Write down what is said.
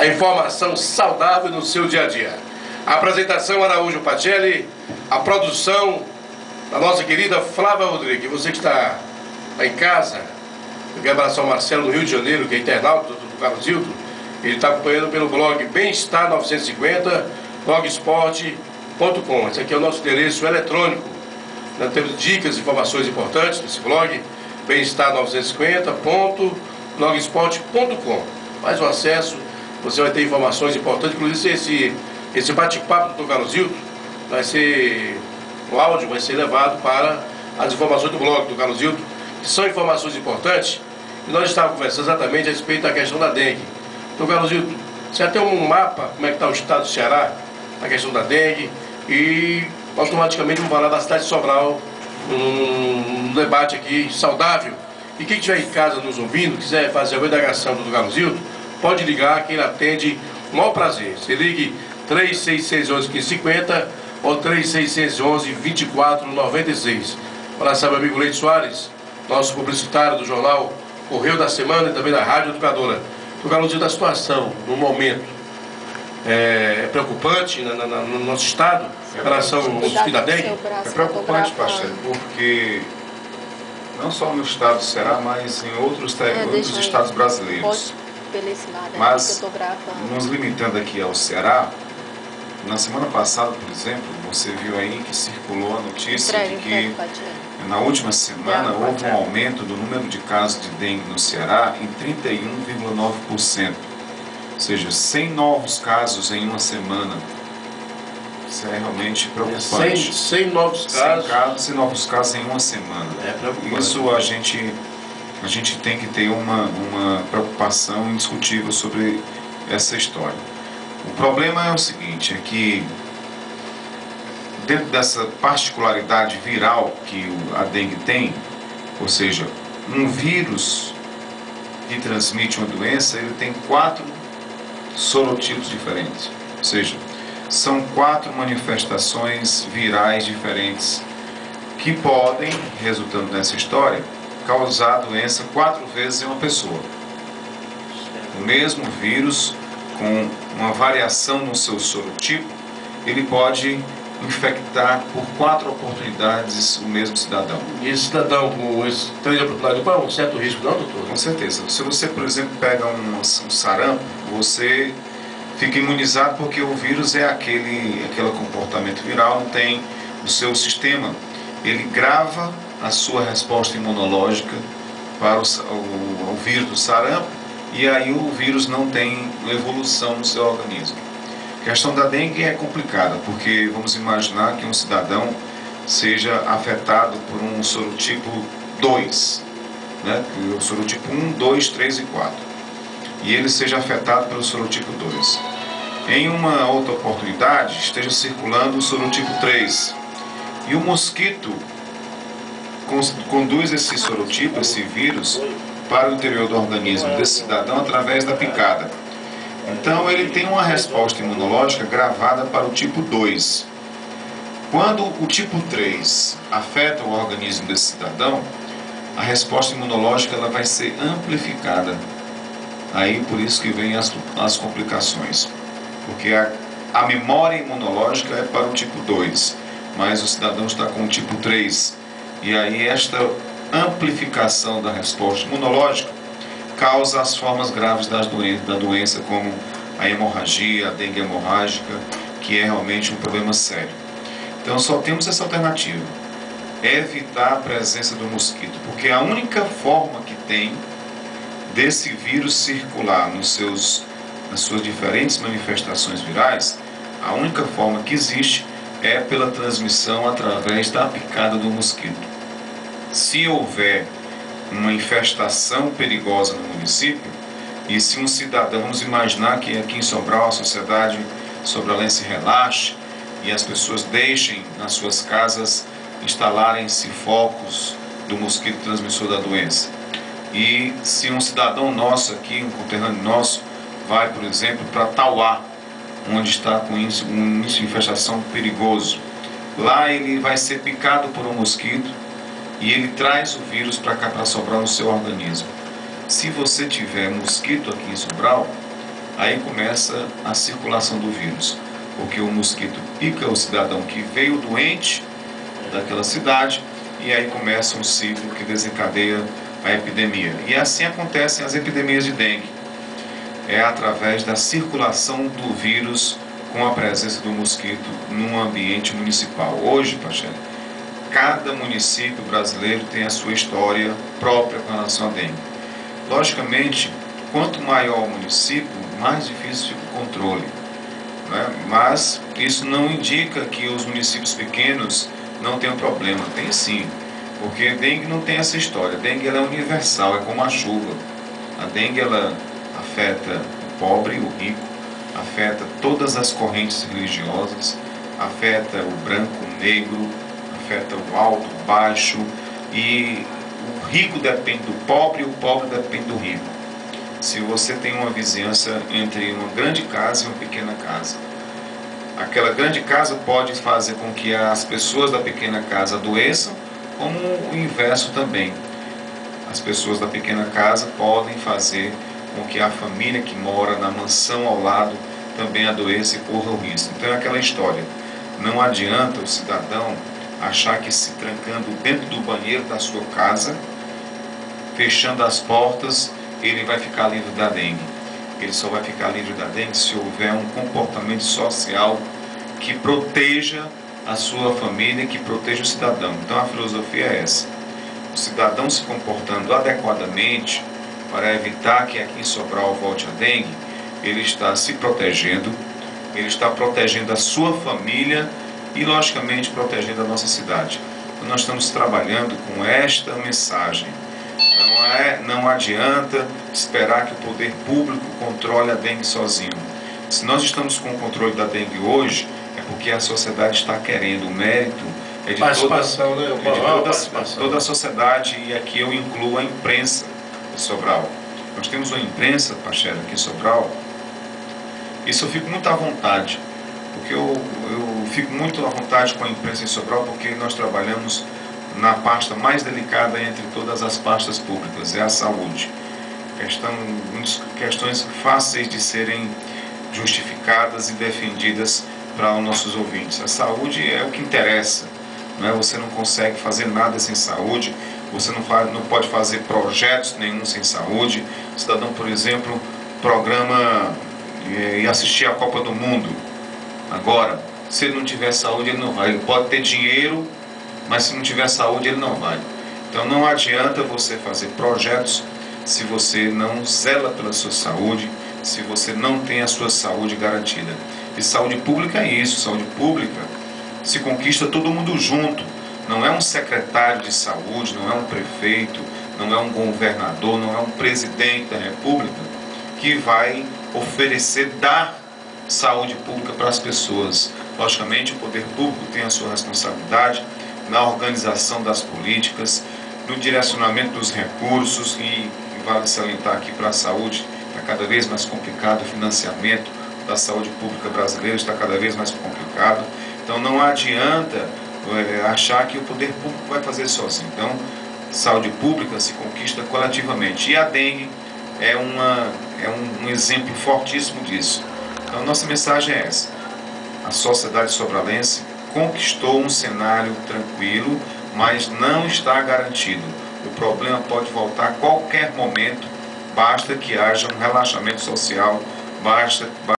A informação saudável no seu dia a dia. A apresentação Araújo Pacelli, a produção da nossa querida Flávia Rodrigues. Você que está em casa, eu quero abraçar o Marcelo do Rio de Janeiro, que é internauta do Carlos Hilton. Ele está acompanhando pelo blog Bem-Estar 950, blogsport.com. Esse aqui é o nosso endereço eletrônico. Nós temos dicas e informações importantes nesse blog, Bem-Estar 950.blogsport.com. Faz o acesso, você vai ter informações importantes, inclusive esse bate-papo do Dr. Carlos Hilton vai ser, o áudio vai ser levado para as informações do blog do Carlos Hilton, que são informações importantes, e nós estávamos conversando exatamente a respeito da questão da dengue. Dr. Carlos Hilton, você já tem um mapa, como é que está o estado do Ceará, na questão da dengue, e automaticamente vamos falar da cidade de Sobral, um debate aqui saudável. E quem estiver em casa nos ouvindo, quiser fazer a indagação do Dr. Carlos Hilton, pode ligar, que ele atende com o maior prazer. Você ligue 3661-1550 ou 3661-2496. Abraçar meu amigo Leite Soares, nosso publicitário do jornal Correio da Semana e também da Rádio Educadora. Dr. Carlos Hilton, a situação, no momento, é preocupante no nosso estado em relação ao mosquito da dengue? É preocupante, pastor, porque não só no estado do Ceará, mas em outros estados brasileiros. Mas, nos limitando aqui ao Ceará, na semana passada, por exemplo, você viu aí que circulou a notícia de que na última semana houve um aumento do número de casos de dengue no Ceará em 31,9%. Ou seja, 100 novos casos em uma semana. Isso é realmente preocupante. 100 novos casos. 100 novos casos em uma semana. É preocupante. Isso a gente tem que ter uma preocupação indiscutível sobre essa história. O problema é o seguinte, é que dentro dessa particularidade viral que a dengue tem, ou seja, um vírus que transmite uma doença, ele tem 4 sorotipos diferentes. Ou seja, são 4 manifestações virais diferentes que podem, resultando dessa história, causar a doença 4 vezes em uma pessoa. O mesmo vírus, com uma variação no seu sorotipo, ele pode infectar por 4 oportunidades o mesmo cidadão. E esse cidadão com esse 3 oportunidades, qual é um certo risco, não, doutor? Com certeza. Se você, por exemplo, pega um sarampo, você fica imunizado porque o vírus é aquele comportamento viral, não tem o seu sistema. Ele grava a sua resposta imunológica para o vírus do sarampo, e aí o vírus não tem evolução no seu organismo. A questão da dengue é complicada, porque vamos imaginar que um cidadão seja afetado por um sorotipo 2, né? O sorotipo 1, 2, 3 e 4, e ele seja afetado pelo sorotipo 2. Em uma outra oportunidade, esteja circulando o sorotipo 3, e o mosquito conduz esse sorotipo, esse vírus, para o interior do organismo desse cidadão através da picada. Então ele tem uma resposta imunológica gravada para o tipo 2. Quando o tipo 3 afeta o organismo desse cidadão, a resposta imunológica ela vai ser amplificada. Aí por isso que vem as complicações. Porque a memória imunológica é para o tipo 2, mas o cidadão está com o tipo 3. E aí esta amplificação da resposta imunológica causa as formas graves da doença, como a hemorragia, a dengue hemorrágica, que é realmente um problema sério. Então só temos essa alternativa, evitar a presença do mosquito, porque a única forma que tem desse vírus circular nas suas diferentes manifestações virais, a única forma que existe é pela transmissão através da picada do mosquito. Se houver uma infestação perigosa no município, e se um cidadão, vamos imaginar que aqui em Sobral a sociedade sobralense relaxe e as pessoas deixem nas suas casas instalarem-se focos do mosquito transmissor da doença. E se um cidadão nosso aqui, um conterrâneo nosso, vai, por exemplo, para Tauá, onde está com um índice de infestação perigoso, lá ele vai ser picado por um mosquito e ele traz o vírus para cá, para Sobral, no seu organismo. Se você tiver mosquito aqui em Sobral, aí começa a circulação do vírus, porque o mosquito pica o cidadão que veio doente daquela cidade, e aí começa um ciclo que desencadeia a epidemia. E assim acontecem as epidemias de dengue. É através da circulação do vírus com a presença do mosquito num ambiente municipal. Hoje, Pacheco, cada município brasileiro tem a sua história própria com relação à dengue. Logicamente, quanto maior o município, mais difícil fica o controle, né? Mas isso não indica que os municípios pequenos não tenham problema. Tem sim, porque a dengue não tem essa história. A dengue ela é universal, é como a chuva. A dengue ela afeta o pobre e o rico, afeta todas as correntes religiosas, afeta o branco, o negro, afeta o alto, o baixo, e o rico depende do pobre e o pobre depende do rico. Se você tem uma vizinhança entre uma grande casa e uma pequena casa, aquela grande casa pode fazer com que as pessoas da pequena casa adoeçam, como o inverso também. As pessoas da pequena casa podem fazer com que a família que mora na mansão ao lado também adoeça e corra o risco. Então é aquela história, não adianta o cidadão achar que se trancando dentro do banheiro da sua casa, fechando as portas, ele vai ficar livre da dengue. Ele só vai ficar livre da dengue se houver um comportamento social que proteja a sua família, que proteja o cidadão. Então a filosofia é essa: o cidadão se comportando adequadamente para evitar que aqui em Sobral volte a dengue, ele está se protegendo, ele está protegendo a sua família e, logicamente, protegendo a nossa cidade. Então, nós estamos trabalhando com esta mensagem. Não adianta esperar que o poder público controle a dengue sozinho. Se nós estamos com o controle da dengue hoje, é porque a sociedade está querendo. O mérito é de toda a sociedade, e aqui eu incluo a imprensa de Sobral. Nós temos uma imprensa, Pacheco, aqui em Sobral. Isso eu fico muito à vontade, porque eu fico muito à vontade com a imprensa em Sobral, porque nós trabalhamos na pasta mais delicada entre todas as pastas públicas, é a saúde. Questões fáceis de serem justificadas e defendidas para os nossos ouvintes. A saúde é o que interessa, não é? Você não consegue fazer nada sem saúde, você não pode fazer projetos nenhum sem saúde. O cidadão, por exemplo, programa e assistir a Copa do Mundo. Agora, se ele não tiver saúde, ele não vai. Ele pode ter dinheiro, mas se não tiver saúde, ele não vai. Então não adianta você fazer projetos se você não zela pela sua saúde, se você não tem a sua saúde garantida. E saúde pública é isso. Saúde pública se conquista todo mundo junto. Não é um secretário de saúde, não é um prefeito, não é um governador, não é um presidente da república que vai dar saúde pública para as pessoas. Logicamente, o poder público tem a sua responsabilidade na organização das políticas, no direcionamento dos recursos, e vale salientar aqui para a saúde, está cada vez mais complicado, o financiamento da saúde pública brasileira está cada vez mais complicado. Então não adianta achar que o poder público vai fazer sozinho. Então, saúde pública se conquista coletivamente. E a dengue é um exemplo fortíssimo disso. Então, nossa mensagem é essa: a sociedade sobralense conquistou um cenário tranquilo, mas não está garantido. O problema pode voltar a qualquer momento, basta que haja um relaxamento social, basta